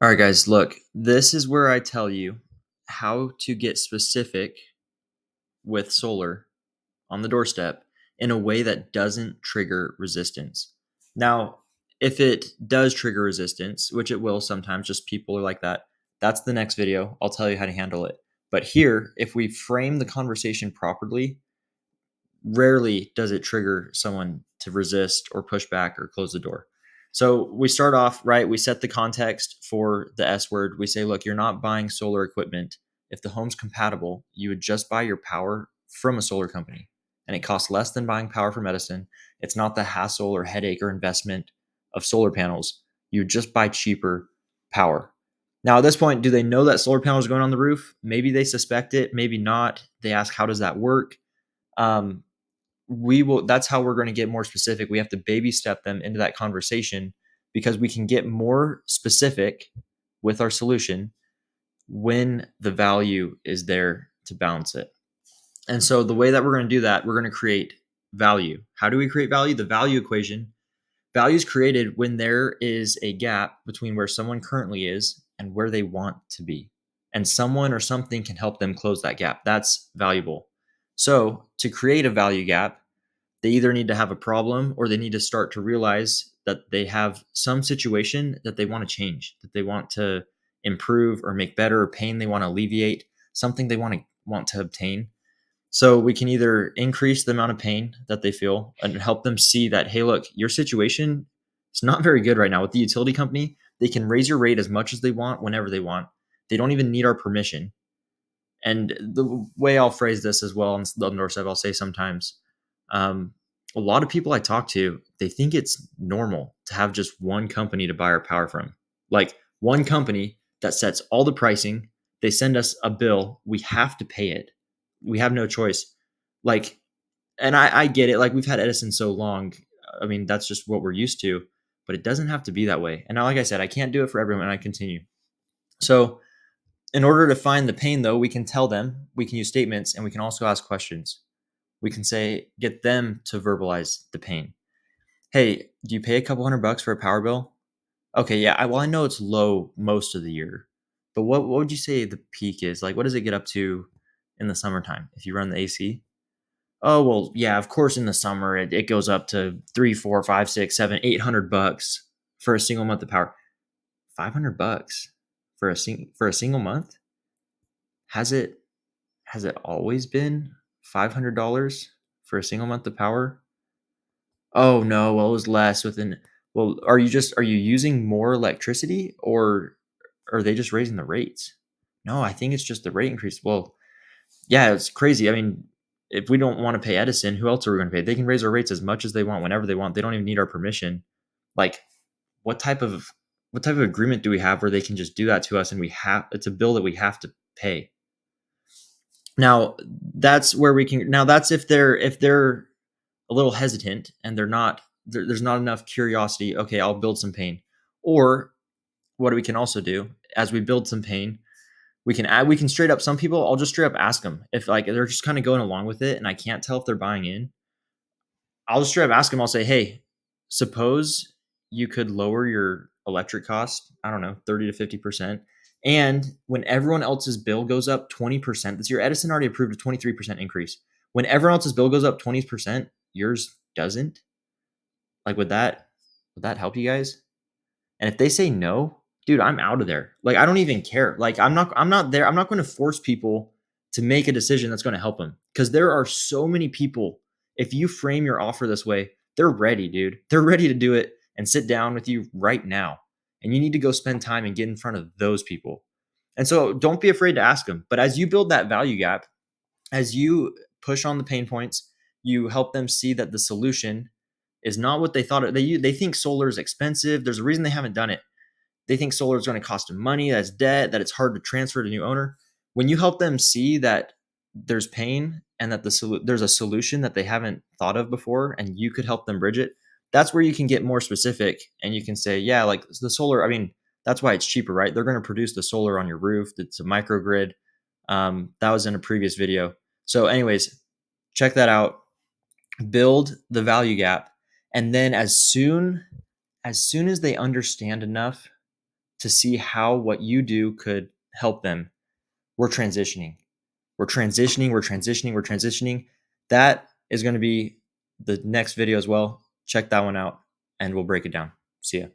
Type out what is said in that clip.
All right, guys, look, this is where I tell you how to get specific with solar on the doorstep in a way that doesn't trigger resistance. Now, if it does trigger resistance, which it will sometimes, just people are like that, that's the next video. I'll tell you how to handle it. But here, if we frame the conversation properly, rarely does it trigger someone to resist or push back or close the door. So we start off, right? We set the context for the S word. We say, look, you're not buying solar equipment. If the home's compatible, you would just buy your power from a solar company. And it costs less than buying power from Edison. It's not the hassle or headache or investment of solar panels. You just buy cheaper power. Now, at this point, do they know that solar panels are going on the roof? Maybe they suspect it, maybe not. They ask, how does that work? Um, that's how we're going to get more specific. We have to baby step them into that conversation because we can get more specific with our solution when the value is there to balance it. And so the way that we're going to do that, we're going to create value. How do we create value? The value equation. Value is created when there is a gap between where someone currently is and where they want to be. And someone or something can help them close that gap. That's valuable. So to create a value gap, they either need to have a problem or they need to start to realize that they have some situation that they want to change, that they want to improve or make better, or pain they want to alleviate, something they want to obtain. So we can either increase the amount of pain that they feel and help them see that, hey, look, your situation is not very good right now with the utility company. They can raise your rate as much as they want, whenever they want. They don't even need our permission. And the way I'll phrase this as well on the doorstep, I'll say sometimes, a lot of people I talk to, they think it's normal to have just one company to buy our power from. Like one company that sets all the pricing, they send us a bill, we have to pay it. We have no choice. Like, and I get it. Like we've had Edison so long. I mean, that's just what we're used to, but it doesn't have to be that way. And now, like I said, I can't do it for everyone. And I continue. So in order to find the pain, though, we can tell them, we can use statements, and we can also ask questions. We can say, get them to verbalize the pain. Hey, do you pay a couple $100 for a power bill? Okay, yeah. I know it's low most of the year, but what would you say the peak is? Like, what does it get up to in the summertime if you run the AC? Oh, well, yeah, of course, in the summer it goes up to 3, 4, 5, 6, 7, $800 for a single month of power. $500 for a single month? Has it always been $500 for a single month of power? Oh no, well it was less within. Well, are you using more electricity, or are they just raising the rates? No, I think it's just the rate increase. Well, yeah, it's crazy. I mean, if we don't want to pay Edison, who else are we going to pay? They can raise our rates as much as they want, whenever they want. They don't even need our permission. Like, what type of agreement do we have where they can just do that to us, and it's a bill that we have to pay? Now, that's where we can. Now, that's if they're a little hesitant and there's not enough curiosity. Okay, I'll build some pain. Or what we can also do, as we build some pain, we can straight up, some people, I'll just straight up ask them if like they're just kind of going along with it and I can't tell if they're buying in. I'll just straight up ask them. I'll say, hey, suppose you could lower your electric cost, I don't know, 30 to 50%. And when everyone else's bill goes up 20% this year, Edison already approved a 23% increase. When everyone else's bill goes up 20%, yours doesn't. Like, would that help you guys? And if they say no, dude, I'm out of there. Like, I don't even care. Like, I'm not there. I'm not going to force people to make a decision that's going to help them, because there are so many people. If you frame your offer this way, they're ready, dude. They're ready to do it and sit down with you right now. And you need to go spend time and get in front of those people. And so don't be afraid to ask them. But as you build that value gap, as you push on the pain points, you help them see that the solution is not what they thought. They think solar is expensive. There's a reason they haven't done it. They think solar is going to cost them money, that's debt, that it's hard to transfer to a new owner. When you help them see that there's pain and that there's a solution that they haven't thought of before, and you could help them bridge it, that's where you can get more specific and you can say, yeah, like the solar. I mean, that's why it's cheaper, right? They're going to produce the solar on your roof. It's a microgrid. That was in a previous video. So, anyways, check that out. Build the value gap, and then as soon as they understand enough to see how what you do could help them. We're transitioning. We're transitioning. We're transitioning. We're transitioning. That is going to be the next video as well. Check that one out and we'll break it down. See ya.